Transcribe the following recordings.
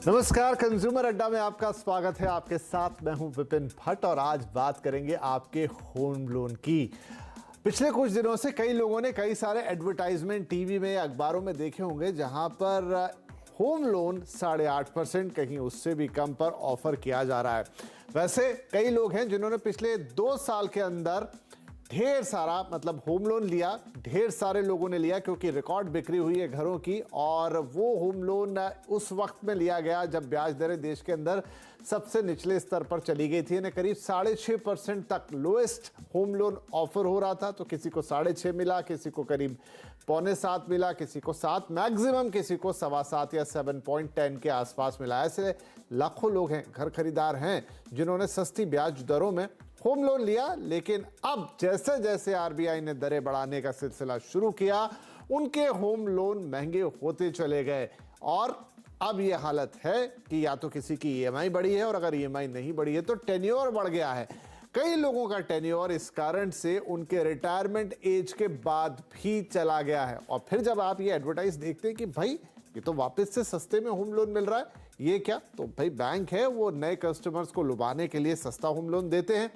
नमस्कार, कंज्यूमर अड्डा में आपका स्वागत है। आपके साथ मैं हूं विपिन भट्ट और आज बात करेंगे आपके होम लोन की। पिछले कुछ दिनों से कई लोगों ने कई सारे एडवर्टाइजमेंट टीवी में, अखबारों में देखे होंगे जहां पर होम लोन 8.5%, कहीं उससे भी कम पर ऑफर किया जा रहा है। वैसे कई लोग हैं जिन्होंने पिछले 2 साल के अंदर ढेर सारा होम लोन लिया, ढेर सारे लोगों ने लिया क्योंकि रिकॉर्ड बिक्री हुई है घरों की। और वो होम लोन उस वक्त में लिया गया जब ब्याज दरें देश के अंदर सबसे निचले स्तर पर चली गई थी, यानी करीब 6.5% तक लोएस्ट होम लोन ऑफर हो रहा था। तो किसी को 6.5 मिला, किसी को करीब 6.25 मिला, किसी को 7, मैक्सिमम किसी को 7.25 या 7.10 के आसपास मिला। ऐसे लाखों लोग हैं, घर खरीदार हैं, जिन्होंने सस्ती ब्याज दरों में होम लोन लिया। लेकिन अब जैसे जैसे आरबीआई ने दरें बढ़ाने का सिलसिला शुरू किया, उनके होम लोन महंगे होते चले गए। और अब यह हालत है कि या तो किसी की ईएमआई बढ़ी है, और अगर ईएमआई नहीं बढ़ी है तो टेन्योर बढ़ गया है। कई लोगों का टेन्योर इस कारण से उनके रिटायरमेंट एज के बाद भी चला गया है। और फिर जब आप ये एडवर्टाइज देखते हैं कि भाई ये तो वापस से सस्ते में होम लोन मिल रहा है, ये क्या? तो भाई बैंक है, वो नए कस्टमर्स को लुभाने के लिए सस्ता होम लोन देते हैं।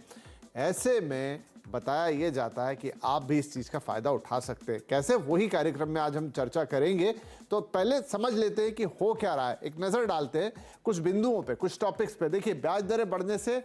ऐसे में बताया यह जाता है कि आप भी इस चीज का फायदा उठा सकते हैं। कैसे, वही कार्यक्रम में आज हम चर्चा करेंगे। तो पहले समझ लेते हैं कि हो क्या रहा है, एक नजर डालते हैं कुछ बिंदुओं पे, कुछ टॉपिक्स पे। देखिए, ब्याज दरें बढ़ने से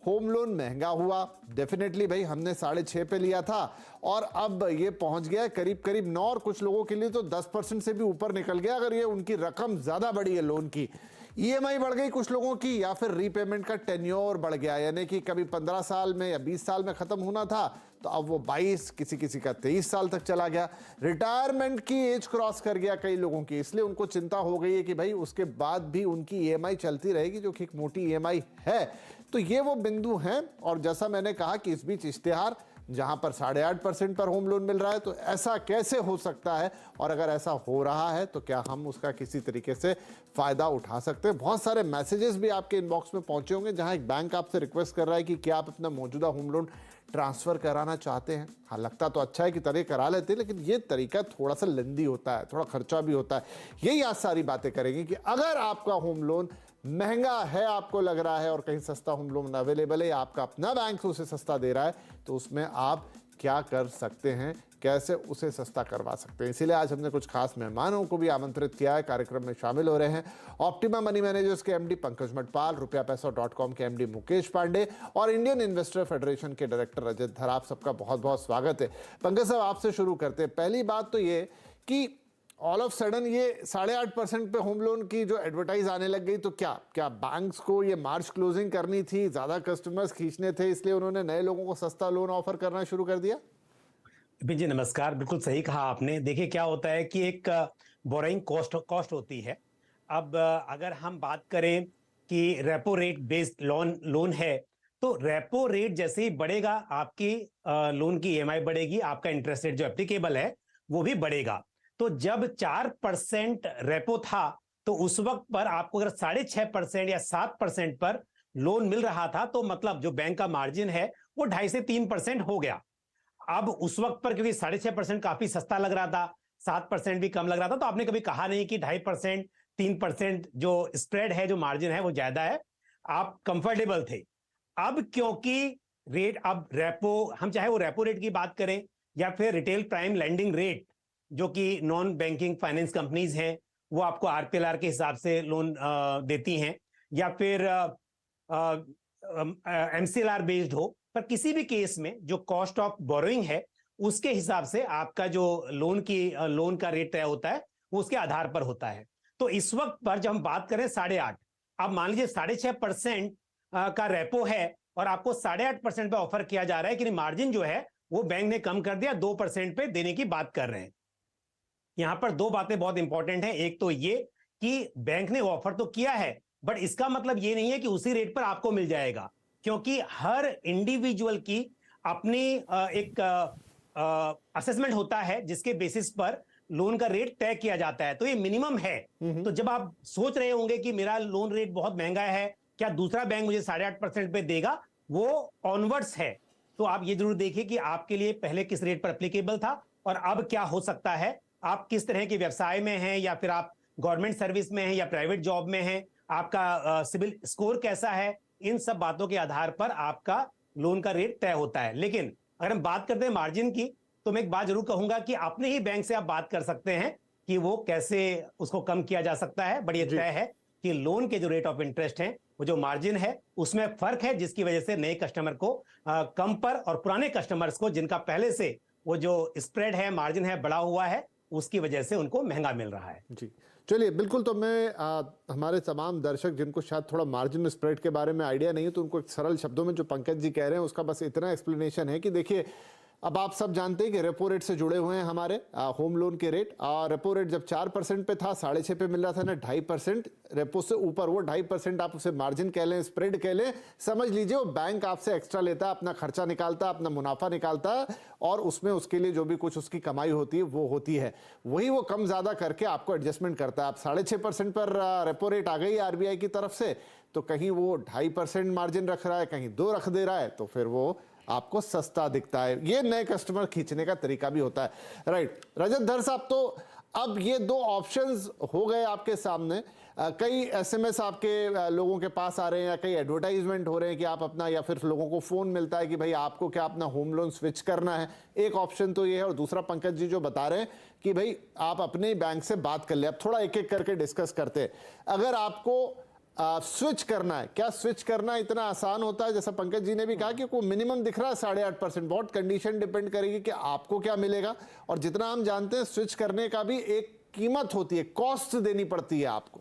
होम लोन महंगा हुआ, डेफिनेटली भाई। हमने 6.5 पे लिया था और अब ये पहुंच गया करीब करीब 9, और कुछ लोगों के लिए तो 10% से भी ऊपर निकल गया अगर ये उनकी रकम ज्यादा बढ़ी है लोन की। ईएमआई बढ़ गई कुछ लोगों की, या फिर रीपेमेंट का टेन्योर बढ़ गया, यानी कि कभी 15 साल में या 20 साल में खत्म होना था तो अब वो 22, किसी किसी का 23 साल तक चला गया। रिटायरमेंट की एज क्रॉस कर गया कई लोगों की, इसलिए उनको चिंता हो गई है कि भाई उसके बाद भी उनकी ईएमआई चलती रहेगी, जो कि एक मोटी ईएमआई है। तो ये वो बिंदु हैं। और जैसा मैंने कहा कि इस बीच इश्तेहार जहां पर 8.5% पर होम लोन मिल रहा है, तो ऐसा कैसे हो सकता है, और अगर ऐसा हो रहा है तो क्या हम उसका किसी तरीके से फायदा उठा सकते हैं? बहुत सारे मैसेजेस भी आपके इनबॉक्स में पहुंचे होंगे जहां एक बैंक आपसे रिक्वेस्ट कर रहा है कि क्या आप अपना मौजूदा होम लोन ट्रांसफर कराना चाहते हैं। हाँ, लगता तो अच्छा है कि तरह करा लेते हैं, लेकिन ये तरीका थोड़ा सा लेंदी होता है, थोड़ा खर्चा भी होता है। यही आज सारी बातें करेंगे कि अगर आपका होम लोन महंगा है, आपको लग रहा है, और कहीं सस्ता होम लोन अवेलेबल है, आपका अपना बैंक उसे सस्ता दे रहा है, तो उसमें आप क्या कर सकते हैं, कैसे उसे सस्ता करवा सकते हैं। इसीलिए आज हमने कुछ खास मेहमानों को भी आमंत्रित किया है। कार्यक्रम में शामिल हो रहे हैं ऑप्टिमा मनी मैनेजर्स के एमडी पंकज मटपाल, rupeapaisa.com के एमडी मुकेश पांडे और इंडियन इन्वेस्टर फेडरेशन के डायरेक्टर रजत धर। आप सबका बहुत बहुत स्वागत है। पंकज साहब, आपसे शुरू करते हैं। पहली बात तो ये कि ऑल ऑफ सडन ये 8.5% पे होम लोन की जो एडवर्टाइज आने लग गई, तो क्या बैंक्स को ये मार्च क्लोजिंग करनी थी, ज्यादा कस्टमर्स खींचने थे, इसलिए उन्होंने नए लोगों को सस्ता लोन ऑफर करना शुरू कर दिया? जी नमस्कार, बिल्कुल सही कहा आपने। देखिए, क्या होता है कि एक बोरोइंग कॉस्ट होती है। अब अगर हम बात करें कि रेपो रेट बेस्ड लोन है, तो रेपो रेट जैसे ही बढ़ेगा, आपकी लोन की ईएमआई बढ़ेगी, आपका इंटरेस्ट रेट जो एप्लीकेबल है वो भी बढ़ेगा। तो जब 4% रेपो था, तो उस वक्त पर आपको अगर 6.5% या 7% पर लोन मिल रहा था, तो मतलब जो बैंक का मार्जिन है वो 2.5 से 3% हो गया। अब उस वक्त पर क्योंकि 6.5% काफी सस्ता लग रहा था, 7% भी कम लग रहा था, तो आपने कभी कहा नहीं कि 2.5%, 3% जो स्प्रेड है, जो मार्जिन है वो ज्यादा है, आप कंफर्टेबल थे। अब क्योंकि रेट, अब रेपो, हम चाहे वो रेपो रेट की बात करें या फिर रिटेल प्राइम लेंडिंग रेट, जो कि नॉन बैंकिंग फाइनेंस कंपनीज हैं, वो आपको आरपीएलआर के हिसाब से लोन देती हैं, या फिर एमसीएलआर बेस्ड हो, पर किसी भी केस में जो कॉस्ट ऑफ बोरोइंग है उसके हिसाब से आपका जो लोन का रेट तय होता है वो उसके आधार पर होता है। तो इस वक्त पर जब हम बात करें 8.5, अब मान लीजिए 6.5% का रेपो है और आपको 8.5% पे ऑफर किया जा रहा है कि मार्जिन जो है वो बैंक ने कम कर दिया, 2% पे देने की बात कर रहे हैं। यहां पर दो बातें बहुत इंपॉर्टेंट हैं। एक तो ये कि बैंक ने ऑफर तो किया है, बट इसका मतलब ये नहीं है कि उसी रेट पर आपको मिल जाएगा, क्योंकि हर इंडिविजुअल की अपनी एक असेसमेंट होता है जिसके बेसिस पर लोन का रेट तय किया जाता है। तो ये मिनिमम है। तो जब आप सोच रहे होंगे कि मेरा लोन रेट बहुत महंगा है, क्या दूसरा बैंक मुझे 8.5% पे देगा, वो ऑनवर्ड्स है। तो आप ये जरूर देखिए कि आपके लिए पहले किस रेट पर एप्लीकेबल था और अब क्या हो सकता है। आप किस तरह के व्यवसाय में हैं, या फिर आप गवर्नमेंट सर्विस में हैं या प्राइवेट जॉब में हैं, आपका सिविल स्कोर कैसा है, इन सब बातों के आधार पर आपका लोन का रेट तय होता है। लेकिन अगर हम बात करते हैं मार्जिन की, तो मैं एक बात जरूर कहूंगा कि अपने ही बैंक से आप बात कर सकते हैं कि वो कैसे उसको कम किया जा सकता है। बट ये तय है कि लोन के जो रेट ऑफ इंटरेस्ट हैं, वो जो मार्जिन है उसमें फर्क है, जिसकी वजह से नए कस्टमर को कम पर और पुराने कस्टमर्स को जिनका पहले से वो जो स्प्रेड है, मार्जिन है, बढ़ा हुआ है, उसकी वजह से उनको महंगा मिल रहा है। जी चलिए, बिल्कुल। तो मैं हमारे तमाम दर्शक जिनको शायद थोड़ा मार्जिन स्प्रेड के बारे में आइडिया नहीं है, तो उनको एक सरल शब्दों में जो पंकज जी कह रहे हैं उसका बस इतना एक्सप्लेनेशन है कि देखिए, अब आप सब जानते हैं कि रेपो रेट से जुड़े हुए हैं हमारे होम लोन के रेट। और रेपो रेट जब 4% पे था, 6.5 पे मिल रहा था ना, 2.5% रेपो से ऊपर, वो 2.5% आप उसे मार्जिन कह लें, स्प्रेड कह लें, समझ लीजिए वो बैंक आपसे एक्स्ट्रा लेता है, अपना खर्चा निकालता है, अपना मुनाफा निकालता है, और उसमें उसके लिए जो भी कुछ उसकी कमाई होती है वो होती है, वही वो कम ज्यादा करके आपको एडजस्टमेंट करता है। आप 6.5% पर रेपो रेट आ गई आरबीआई की तरफ से, तो कहीं वो 2.5% मार्जिन रख रहा है, कहीं 2 रख दे रहा है, तो फिर वो आपको सस्ता दिखता है। ये नए कस्टमर खींचने का तरीका भी होता है, राइट। रजत धर साहब, तो अब ये 2 ऑप्शंस हो गए आपके सामने। कई एसएमएस आपके लोगों के पास आ रहे हैं, या कई एडवर्टाइजमेंट हो रहे हैं कि आप अपना, या फिर लोगों को फोन मिलता है कि भाई आपको क्या अपना होम लोन स्विच करना है। एक ऑप्शन तो ये है, और दूसरा पंकज जी जो बता रहे हैं कि भाई आप अपने बैंक से बात कर ले। अब थोड़ा एक एक करके डिस्कस करते हैं। अगर आपको स्विच करना है, क्या स्विच करना इतना आसान होता है? जैसा पंकज जी ने भी कहा कि कोई मिनिमम दिख रहा है 8.5%, बहुत कंडीशन डिपेंड करेगी कि आपको क्या मिलेगा। और जितना हम जानते हैं, स्विच करने का भी एक कीमत होती है, कॉस्ट देनी पड़ती है आपको।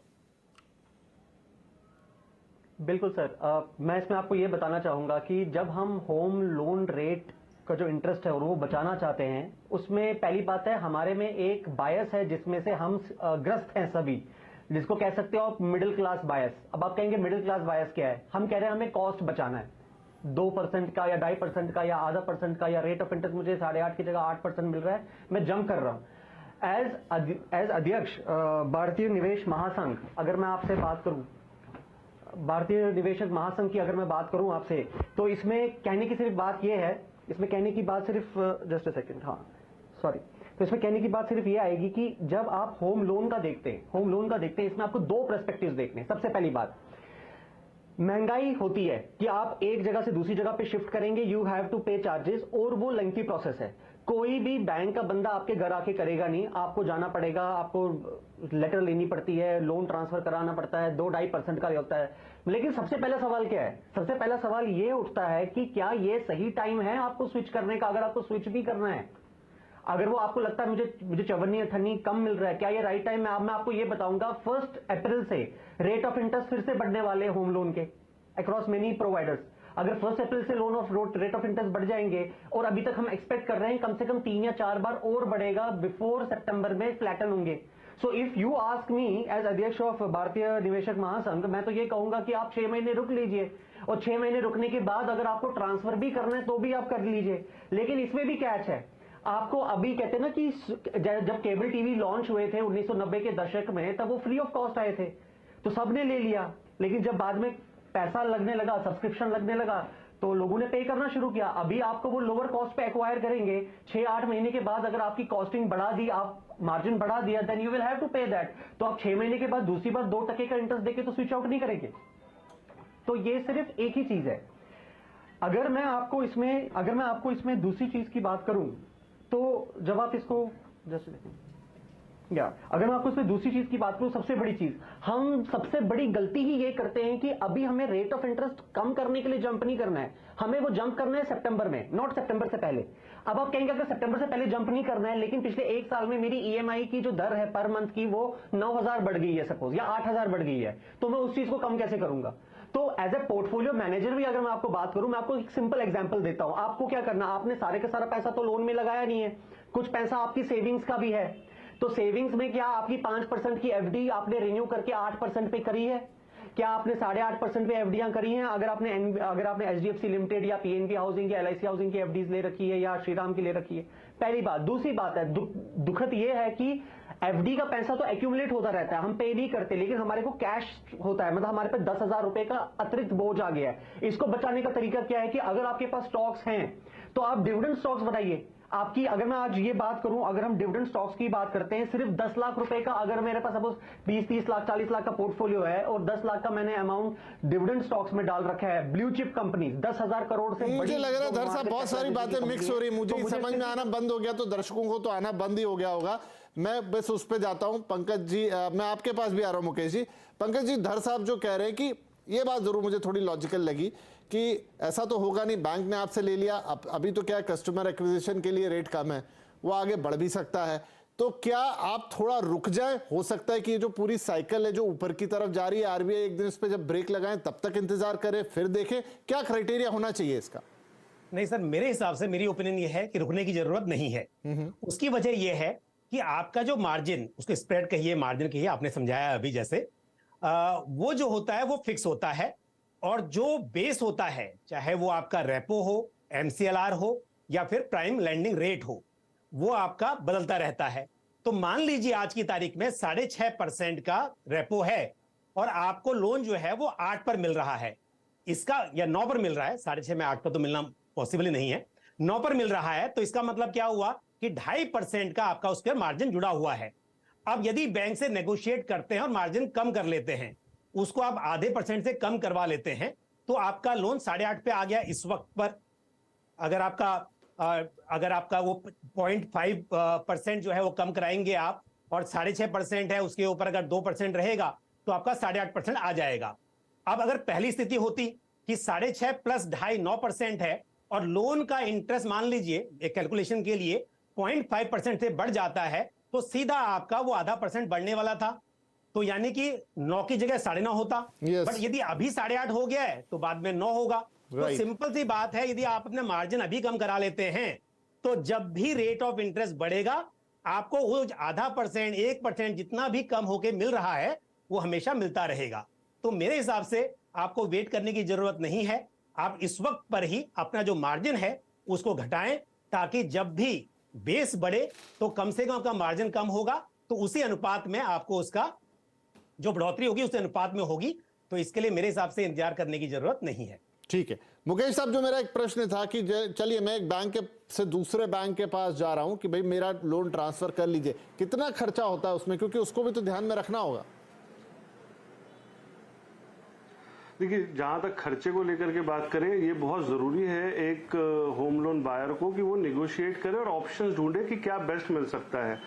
बिल्कुल सर, मैं इसमें आपको ये बताना चाहूंगा कि जब हम होम लोन रेट का जो इंटरेस्ट है और वो बचाना चाहते हैं, उसमें पहली बात है हमारे में एक बायस है जिसमें से हम ग्रस्त हैं सभी, जिसको कह सकते हो आप मिडिल क्लास बायस। अब आप कहेंगे मिडिल क्लास बायस क्या है? हम कह रहे हैं हमें कॉस्ट बचाना है, 2% का या 2.5% का या आधा % का, या रेट ऑफ इंटरेस्ट मुझे 8.5 की जगह 8% मिल रहा है, मैं जंप कर रहा हूं। एज अध्यक्ष भारतीय निवेश महासंघ, अगर मैं आपसे बात करूं, भारतीय निवेशक महासंघ की अगर मैं बात करूं आपसे, तो इसमें कहने की सिर्फ बात यह है, इसमें कहने की बात सिर्फ जस्ट अ सेकंड, हाँ सॉरी, तो इसमें कहने की बात सिर्फ ये आएगी कि जब आप होम लोन का देखते हैं, इसमें आपको 2 पर्सपेक्टिव्स देखने हैं। सबसे पहली बात, महंगाई होती है कि आप एक जगह से दूसरी जगह पे शिफ्ट करेंगे, यू हैव टू पे चार्जेस, और वो लेंथी प्रोसेस है। कोई भी बैंक का बंदा आपके घर आके करेगा नहीं, आपको जाना पड़ेगा, आपको लेटर लेनी पड़ती है, लोन ट्रांसफर कराना पड़ता है, 2-2.5% का होता है। लेकिन सबसे पहला सवाल क्या है? सबसे पहला सवाल ये उठता है कि क्या ये सही टाइम है आपको स्विच करने का? अगर आपको स्विच भी करना है, अगर वो आपको लगता है मुझे 54-58 कम मिल रहा है, क्या ये राइट टाइम है? मैं आपको ये बताऊंगा, 1 अप्रैल से रेट ऑफ इंटरेस्ट फिर से बढ़ने वाले होम लोन के अक्रॉस मेनी प्रोवाइडर्स। अगर 1 अप्रैल से रेट ऑफ इंटरेस्ट बढ़ जाएंगे, और अभी तक हम एक्सपेक्ट कर रहे हैं कम से कम 3 या 4 बार और बढ़ेगा, बिफोर सितंबर में फ्लैटन होंगे। So if you ask me as अध्यक्ष ऑफ भारतीय निवेशक महासंघ, मैं तो ये कहूंगा कि आप 6 महीने रुक लीजिए, और 6 महीने रुकने के बाद अगर आपको ट्रांसफर भी करना है तो भी आप कर लीजिए। लेकिन इसमें भी कैच है, आपको अभी कहते हैं ना कि जब केबल टीवी लॉन्च हुए थे 1990 के दशक में, तब वो फ्री ऑफ कॉस्ट आए थे, तो सबने ले लिया। लेकिन जब बाद में पैसा लगने लगा, सब्सक्रिप्शन लगने लगा, तो लोगों ने पे करना शुरू किया। अभी आपको वो लोअर कॉस्ट पे एक्वायर करेंगे, 6-8 महीने के बाद अगर आपकी कॉस्टिंग बढ़ा दी, आप मार्जिन बढ़ा दिया, then you will have to pay that. तो आप 6 महीने के बाद दूसरी बार 2% का इंटरेस्ट देके तो स्विच आउट नहीं करेंगे। तो ये सिर्फ एक ही चीज है। अगर मैं आपको इसमें दूसरी चीज की बात करूं, तो जब आप इसको अगर मैं आपको इसमें दूसरी चीज की बात करूं, सबसे बड़ी चीज, हम सबसे बड़ी गलती ही ये करते हैं कि अभी हमें रेट ऑफ इंटरेस्ट कम करने के लिए जंप नहीं करना है, हमें वो जंप करना है सितंबर में, नॉट सितंबर से पहले। अब आप कहेंगे अगर सितंबर से पहले जंप नहीं करना है, लेकिन पिछले 1 साल में मेरी ईएमआई की जो दर है पर मंथ की, वो 9,000 बढ़ गई है सपोज, या 8,000 बढ़ गई है, तो मैं उस चीज को कम कैसे करूंगा? तो एज ए पोर्टफोलियो मैनेजर भी अगर मैं आपको बात करूं, मैं आपको एक सिंपल एग्जांपल देता हूं। आपको क्या करना, आपने सारे का सारा पैसा तो लोन में लगाया नहीं है, कुछ पैसा आपकी सेविंग्स का भी है। तो सेविंग्स में क्या आपकी 5% की एफडी आपने रिन्यू करके 8% पे करी है? क्या आपने 8.5% पे एफडीआं करी हैं? अगर आपने एचडीएफसी लिमिटेड या पीएनबी हाउसिंग या एलआईसी हाउसिंग की एफडीज ले रखी है, या श्रीराम की ले रखी है, पहली बात। दूसरी बात है, दुखद ये है कि एफडी का पैसा तो एक्यूमुलेट होता रहता है, हम पे नहीं करते, लेकिन हमारे को कैश होता है, मतलब हमारे पे 10,000 रुपए का अतिरिक्त बोझ आ गया है। इसको बचाने का तरीका क्या है कि अगर आपके पास स्टॉक्स हैं तो आप डिविडेंड स्टॉक्स बनाइए। आपकी, अगर मैं आज ये बात करूं, अगर हम डिविडेंड स्टॉक्स की बात करते हैं, सिर्फ 10 लाख रुपए का, अगर मेरे पास सपोज 20-30 लाख 40 लाख का पोर्टफोलियो है और 10 लाख का मैंने अमाउंट डिविडेंड स्टॉक्स में डाल रखा है, ब्लू चिप कंपनी 10,000 करोड़ से, मुझे लग रहा है धर साहब बहुत सारी बातें मिक्स हो रही, मुझे समझ में आना बंद हो गया, तो दर्शकों को तो आना बंद ही हो गया होगा। मैं बस उस पे जाता हूं। पंकज जी, मैं आपके पास भी आ रहा हूं। मुकेश जी, पंकज जी, धर साहब जो कह रहे हैं कि ये बात जरूर मुझे थोड़ी लॉजिकल लगी कि ऐसा तो होगा नहीं, बैंक ने आपसे ले लिया, अभी तो क्या कस्टमर एक्विजिशन के लिए रेट कम है, वो आगे बढ़ भी सकता है, तो क्या आप थोड़ा रुक जाए? हो सकता है कि ये जो पूरी साइकिल है जो ऊपर की तरफ जा रही है, आरबीआई एक दिन इस पे जब ब्रेक लगाएं तब तक इंतजार करें, फिर देखें, क्या क्राइटेरिया होना चाहिए इसका? नहीं सर, मेरे हिसाब से मेरी ओपिनियन ये है कि रुकने की जरूरत नहीं है। उसकी वजह यह है कि आपका जो मार्जिन, उसको स्प्रेड कहिए, मार्जिन कहिए, आपने समझाया अभी जैसे, वो जो होता है वो फिक्स होता है, और जो बेस होता है, चाहे वो आपका रेपो हो, एमसीएलआर हो या फिर प्राइम लेंडिंग रेट हो, वो आपका बदलता रहता है। तो मान लीजिए आज की तारीख में 6.5% का रेपो है और आपको लोन जो है वो 8 पर मिल रहा है, इसका, या 9 पर मिल रहा है, 6.5 में 8 पर तो मिलना पॉसिबल ही नहीं है, 9 पर मिल रहा है, तो इसका मतलब क्या हुआ कि 2.5% का आपका उस पर मार्जिन जुड़ा हुआ है। अब यदि बैंक से नेगोशिएट करते हैं और मार्जिन कम कर लेते हैं, उसको आप आधे % से कम करवा लेते हैं, तो आपका लोन 8.5 पे आ गया इस वक्त पर। अगर आपका वो 0.5% जो है वो कम कराएंगे आप, और 6.5% है, उसके ऊपर अगर 2% रहेगा तो आपका 8.5% आ जाएगा। अब अगर पहली स्थिति होती कि 6.5 प्लस 2.5 9% है, और लोन का इंटरेस्ट मान लीजिए एक कैलकुलेशन के लिए 0.5% से बढ़ जाता है, तो सीधा आपका वो आधा % बढ़ने वाला था, तो यानी कि 9 की जगह 9.5 होता। बट यदि अभी 8.5 हो गया है तो बाद में 9 होगा। तो सिंपल सी बात है, यदि आप अपने मार्जिन अभी कम करा लेते हैं, तो जब भी रेट ऑफ इंटरेस्ट बढ़ेगा, आपको वो आधा % 1% जितना भी कम होके मिल रहा है वो हमेशा मिलता रहेगा। तो मेरे हिसाब से आपको वेट करने की जरूरत नहीं है, आप इस वक्त पर ही अपना जो मार्जिन है उसको घटाएं, ताकि जब भी बेस बढ़े तो कम से कम आपका मार्जिन कम होगा, तो उसी अनुपात में आपको उसका जो बढ़ोतरी होगी उस अनुपात में होगी। तो इसके लिए मेरे हिसाब से इंतजार करने की जरूरत नहीं है। ठीक है मुकेश साहब, जो मेरा एक प्रश्न था कि चलिए मैं एक बैंक से दूसरे बैंक के पास जा रहा हूं कि भाई मेरा लोन ट्रांसफर कर लीजिए, कितना खर्चा होता है उसमें, क्योंकि उसको भी तो ध्यान में रखना होगा। देखिए, जहां तक खर्चे को लेकर के बात करें, ये बहुत जरूरी है एक होम लोन बायर को कि वो निगोशिएट करे और ऑप्शंस ढूंढे कि क्या बेस्ट मिल सकता है।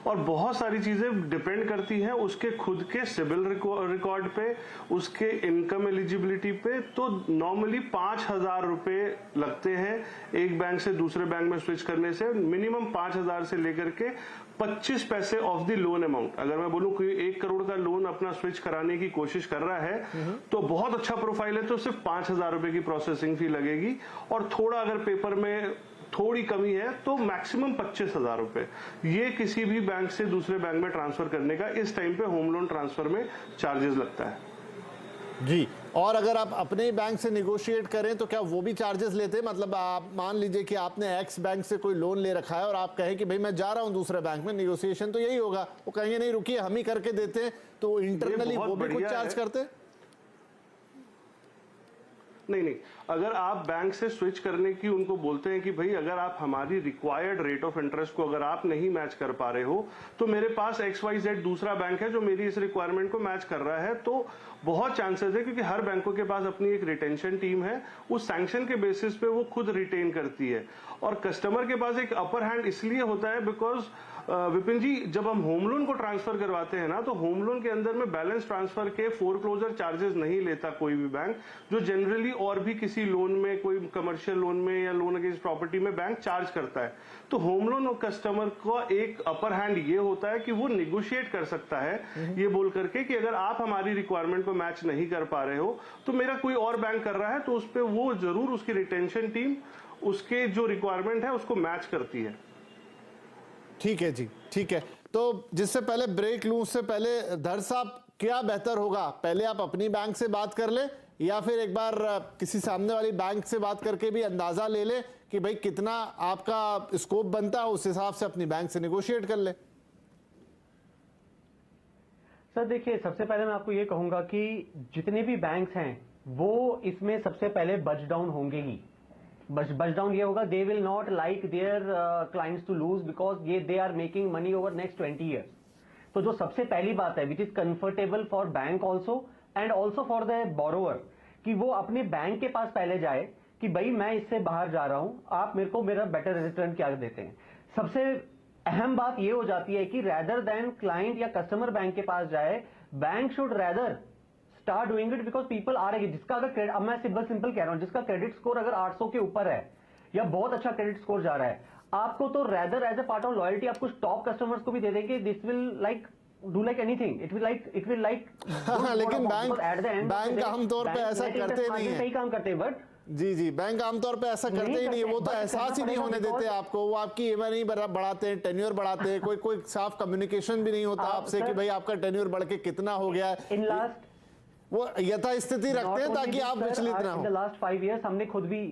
और बहुत सारी चीजें डिपेंड करती हैं उसके खुद के सिबिल रिकॉर्ड पे, उसके इनकम एलिजिबिलिटी पे। तो नॉर्मली 5,000 रुपए लगते हैं एक बैंक से दूसरे बैंक में स्विच करने से। मिनिमम 5,000 से लेकर के 25 पैसे ऑफ द लोन अमाउंट। अगर मैं बोलूं कि 1 करोड़ का लोन अपना स्विच कराने की कोशिश कर रहा है, तो बहुत अच्छा प्रोफाइल है तो सिर्फ 5,000 रुपए की प्रोसेसिंग फी लगेगी, और थोड़ा अगर पेपर में थोड़ी कमी है तो मैक्सिमम 25,000 रुपए। ये किसी भी बैंक से दूसरे बैंक में ट्रांसफर करने का इस टाइम पे होम लोन ट्रांसफर में चार्जेस लगता है जी। और अगर आप अपने ही बैंक से निगोशिएट करें तो क्या वो भी चार्जेस लेते हैं? मतलब आप मान लीजिए कि आपने एक्स बैंक से कोई लोन ले रखा है और आप कहें कि भाई मैं जा रहा हूं दूसरे बैंक में, निगोशिएशन तो यही होगा, वो कहेंगे नहीं रुकिए हम ही करके देते हैं, तो इंटरनली वो भी कुछ चार्ज करते हैं? नहीं, अगर आप बैंक से स्विच करने की उनको बोलते हैं कि भाई अगर आप हमारी रिक्वायर्ड रेट ऑफ इंटरेस्ट को अगर आप नहीं मैच कर पा रहे हो, तो मेरे पास XYZ दूसरा बैंक है जो मेरी इस रिक्वायरमेंट को मैच कर रहा है, तो बहुत चांसेस है, क्योंकि हर बैंकों के पास अपनी एक रिटेंशन टीम है, उस सैंक्शन के बेसिस पे वो खुद रिटेन करती है। और कस्टमर के पास एक अपर हैंड इसलिए होता है बिकॉज विपिन जी, जब हम होम लोन को ट्रांसफर करवाते हैं ना, तो होम लोन के अंदर में बैलेंस ट्रांसफर के फोरक्लोजर चार्जेस नहीं लेता कोई भी बैंक, जो जनरली और भी किसी लोन में, कोई कमर्शियल लोन में या लोन अगेंस्ट प्रॉपर्टी में बैंक चार्ज करता है। तो होम लोन और कस्टमर का एक अपर हैंड ये होता है कि वो निगोशिएट कर सकता है ये बोल करके कि अगर आप हमारी रिक्वायरमेंट को मैच नहीं कर पा रहे हो तो मेरा कोई और बैंक कर रहा है, तो उस पर वो जरूर उसकी रिटेंशन टीम उसके जो रिक्वायरमेंट है उसको मैच करती है। ठीक है जी, ठीक है। तो जिससे पहले ब्रेक लूं, उससे पहले धर साहब क्या बेहतर होगा, पहले आप अपनी बैंक से बात कर ले या फिर एक बार किसी सामने वाली बैंक से बात करके भी अंदाजा ले ले कि भाई कितना आपका स्कोप बनता है, उस हिसाब से अपनी बैंक से नेगोशिएट कर ले? सर देखिए, सबसे पहले मैं आपको ये कहूंगा कि जितने भी बैंक्स हैं वो इसमें सबसे पहले बच डाउन होंगे ही। बच डाउन ये होगा, they will not like their clients to lose because ये they are making money over next 20 years. तो जो सबसे पहली बात है which is comfortable for bank also and also for the borrower, कि वो अपने बैंक के पास पहले जाए कि भाई मैं इससे बाहर जा रहा हूं, आप मेरे को मेरा बेटर रिटर्न क्या देते हैं। सबसे अहम बात ये हो जाती है कि रैदर देन क्लाइंट या कस्टमर बैंक के पास जाए, bank should rather start doing it because people आ रहे हैं जिसका अगर क्रेडिट, अब मैं सिंपल कह रहा हूं, जिसका क्रेडिट स्कोर अगर 800 के ऊपर है या बहुत अच्छा क्रेडिट स्कोर जा रहा है, आपको तो rather as a part of loyalty आप कुछ टॉप कस्टमर्स को भी दे देंगे, this will like do like anything, it will like लेकिन बैंक आमतौर पे ऐसा करते नहीं है, सही काम करते हैं बट जी बैंक आमतौर पे ऐसा करते ही नहीं है, वो तो एहसास ही नहीं होने देते आपको, वो आपकी ईएमआई नहीं बढ़ाते हैं, टेन्योर बढ़ाते हैं, कोई साफ कम्युनिकेशन भी नहीं होता आपसे कि भाई आपका टेन्योर बढ़ के कितना हो गया है। इन लास्ट वो यथास्थिति रखते हैं ताकि आप विचलित ना हो। लास्ट 5 इयर्स हमने खुद भी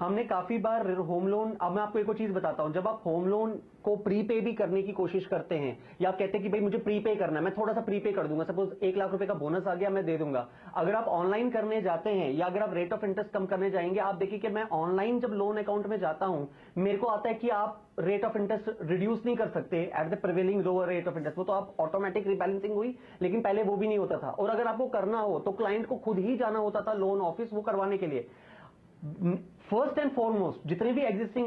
हमने काफी बार होम लोन, अब मैं आपको एक और चीज बताता हूं, जब आप होम लोन को प्रीपे भी करने की कोशिश करते हैं या आप कहते हैं कि भाई मुझे प्रीपे करना है, मैं थोड़ा सा प्रीपे कर दूंगा, सपोज 1 लाख रुपए का बोनस आ गया मैं दे दूंगा। अगर आप ऑनलाइन करने जाते हैं या अगर आप रेट ऑफ इंटरेस्ट कम करने जाएंगे, आप देखिए कि मैं ऑनलाइन जब लोन अकाउंट में जाता हूं मेरे को आता है कि आप रेट ऑफ इंटरेस्ट रिड्यूस नहीं कर सकते at the prevailing lower rate of interest, वो तो आप ऑटोमेटिक रिबैलेंसिंग हुई, लेकिन पहले वो भी नहीं होता था। और अगर आपको करना हो तो क्लाइंट को खुद ही जाना होता था लोन ऑफिस वो करवाने के लिए। फर्स्ट एंड फॉरमोस्ट जितने भी एग्जिस्टिंग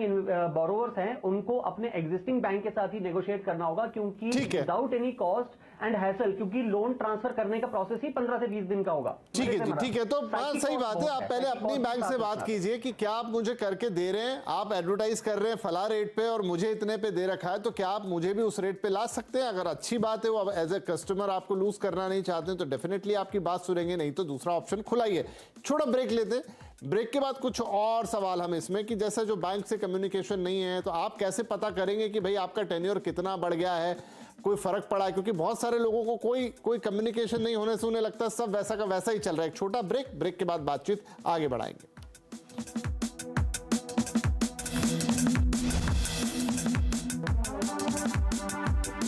बोरोवर्स हैं उनको अपने एग्जिस्टिंग बैंक के साथ ही नेगोशिएट करना होगा, क्योंकि without any cost and hassle, क्योंकि लोन ट्रांसफर करने का प्रोसेस ही 15 से 20 दिन का होगा। ठीक है जी, ठीक है, तो सही बात है। आप पहले अपनी बैंक से बात कीजिए कि क्या आप मुझे करके दे रहे हैं, आप एडवर्टाइज कर रहे हैं फला रेट पे और मुझे इतने पे दे रखा है, तो क्या आप मुझे भी उस रेट पे ला सकते हैं? अगर अच्छी बात है, वो एज ए कस्टमर आपको लूज करना नहीं चाहते हैं, तो डेफिनेटली आपकी बात सुनेंगे, नहीं तो दूसरा ऑप्शन खुला ही है। छोटा ब्रेक लेते हैं, ब्रेक के बाद कुछ और सवाल हम इसमें कि जैसे जो बैंक से कम्युनिकेशन नहीं है, तो आप कैसे पता करेंगे कि भाई आपका टेन्योर कितना बढ़ गया है, कोई फर्क पड़ा है? क्योंकि बहुत सारे लोगों को कोई कम्युनिकेशन नहीं होने से उन्हें लगता है सब वैसा का वैसा ही चल रहा है। एक छोटा ब्रेक के बाद बातचीत आगे बढ़ाएंगे।